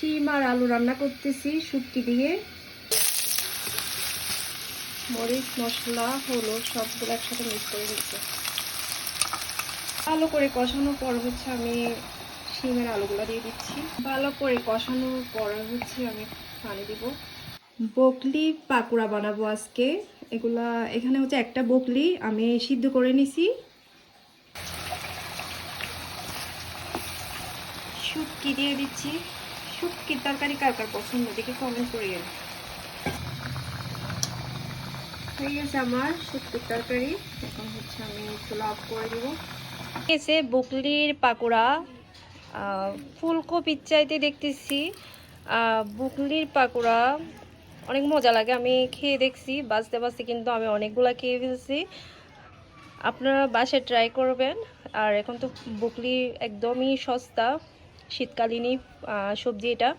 শিম আর আলু রান্না করতেছি শুটকি দিয়ে। মরিচ, মশলা, হলুদ সবগুলো একসাথে মিক্স করে দিচ্ছি। ভালো করে কষানোর পর হচ্ছে আমি শিমের আলুগুলো দিয়ে দিচ্ছি। ভালো করে কষানোর পর হচ্ছে আমি পানি দিব। বকলি পাকোড়া বানাবো আজকে। এখানে হচ্ছে একটা বকলি আমি সিদ্ধ করে নিছি। শুটকি দিয়ে দিচ্ছি। শুটকির তরকারি কার কার পছন্দ দেখে কমেন্ট করিয়েন। হয়ে গেছে আমার শুটকির তরকারি। এখন হচ্ছে আমি চুলা অফ করে দিব। এসে বকলির পাকোড়া ফুলকপির চাইতে দেখতেছি বকলির পাকোড়া অনেক মজা লাগে। আমি খেয়ে দেখছি বাঁচতে বাঁচতে, কিন্তু আমি অনেকগুলা খেয়ে ফেলছি। আপনারা বাসায় ট্রাই করবেন। আর এখন তো বকলি একদমই সস্তা, শীতকালীনই সবজি এটা।